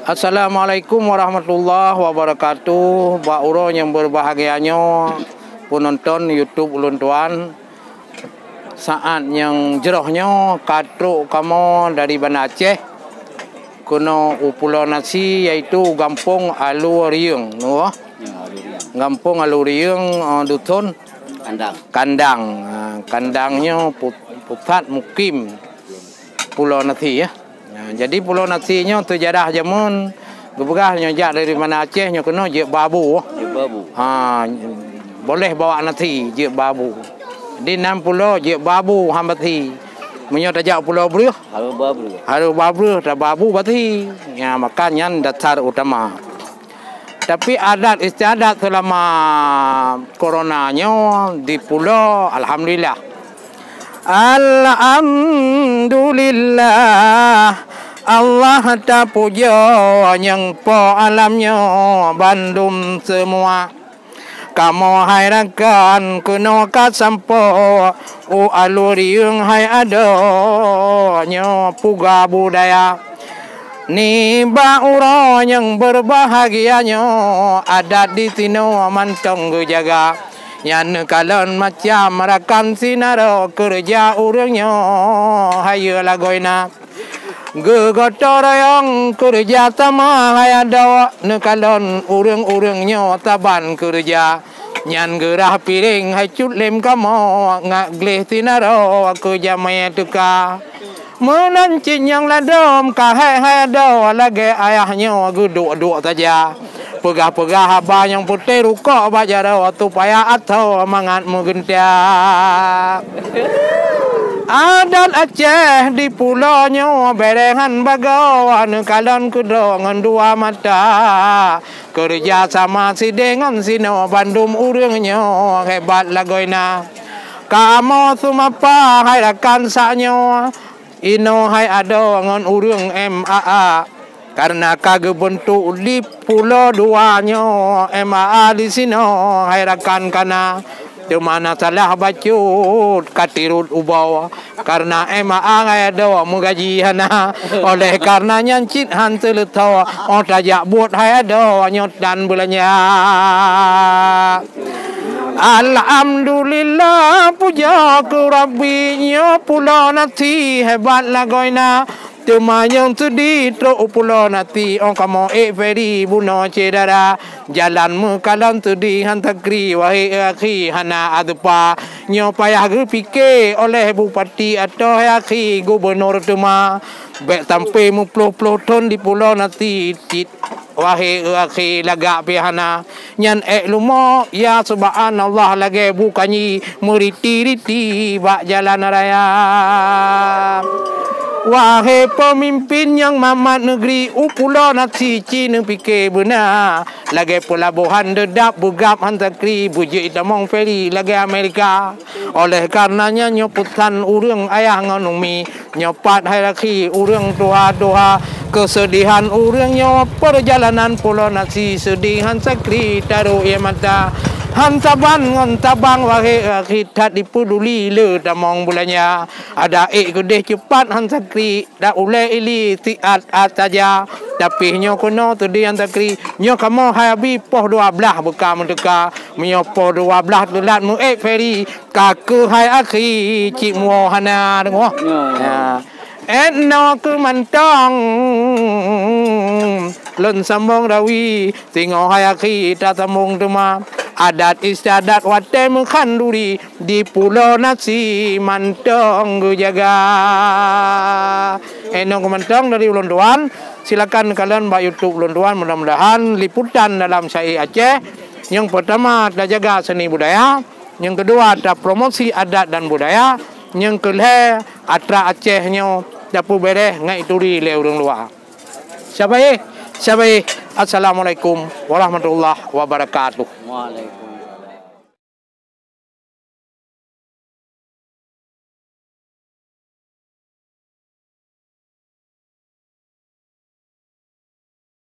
Assalamualaikum warahmatullahi wabarakatuh. Pak Uro yang berbahagianya penonton YouTube ulun tuan. Saat yang jerohnya katruk kamu dari Banda Aceh kuno Pulau Nasi yaitu Gampung Aluriung, no? Gampung Aluriung dusun Kandang. Kandangnya pusat mukim Pulau Nasi ya. Jadi Pulau Nasinya sejarah zaman gebegahnya jak dari Banda Acehnya kena je babu. Boleh bawa nasi je babu. Di 6 pulau je babu hambati. Menyo tajak pulau Bruh. Haru babru ta babu bati. Ya makanya dasar utama. Tapi adat istiadat selama coronanya di pulau alhamdulillah. Alhamdulillah Allah tak puja yang po alamnya bandum semua. Kamu hai rakan kuno kat sampo aluriung hai adanya puga budaya. Ni Uro yang berbahagianya adat di sini mantong jaga. Yang kalon macam rakan sinaro kerja urangnya hayu lagoina. Gegotor yang kerja sama hayadawa nekalon urang-urangnya taban kerja. Nyan gerah piring hai cut lem kamu ngak gleh sinaro kerja maya tuka. Menancin yang ladom kahai hayadawa lagi ayahnya geduk-duk saja. Pegah-pegah abah yang putih rukuk bajara waktu payah atau mangat menggentia. Adat Aceh di pulaunya berengan bagawan kalon kedongan dua mata. Kerja sama si dengan sino bandum urangnya hebat lagoina. Kamu sumapa hai rakan saknya ino hai ado ngon urang MAA. Karena kagak bentuk di pulau duanya MAA di sini hai rakan kana di mana salah bacut katirut ubau karena MAA hai ada mengaji hana oleh karena nyancit han teletau tajak buat hai ada nyot dan belanya. Alhamdulillah puja ke Rabbinya Pulau Nasi hebat lagoina. Temayang sedih truk Pulau Nasi kamu feri buno cedara jalan mekalan sedih hantakri wahai akhi hana adpa nyo payah fikir oleh bupati atau akhi gubernur tema bek sampai muploh-ploh ton di Pulau Nasi wahai akhi lagak pihana nyan lumo ya subhanallah lagi bukannya meriti-riti bak jalan raya. Wahai pemimpin yang mamat negeri Pulau Nasi Cina fikir benar. Lagi pelabuhan dedap begap hantakri bujuk itamong feri lagi Amerika. Oleh karenanya nyoputan urang ayah nganumi nyopat hierarki urang doa-doa kesedihan urangnya perjalanan Pulau Nasi sedihan sakri taruh ia mata. Hantaban ngontabang wahai kita dipeduli le damong bulannya ada gede cepat hansakri dak ulai ili tiat saja tapi nyo kono tadi hansakri nyo kamu habi poh 12 buka mendeka nyo poh 12 telat mu feri kaku hai akhi cik muhana dengo ya no ke mantong lon sambong rawi singo hai akhi ta sambong tema. Adat istiadat wate mengkanduri di Pulau Nasi mantong jaga. Enong mantong dari ulun tuan. Silakan kalian mbak YouTube ulun tuan mudah-mudahan liputan dalam Syai Aceh. Yang pertama ada jaga seni budaya, yang kedua ada promosi adat dan budaya, yang kelima atra Acehnya dapu bereh ngai turi le urang luar. Siapa ye? Assalamualaikum warahmatullahi wabarakatuh. Waalaikumsalam.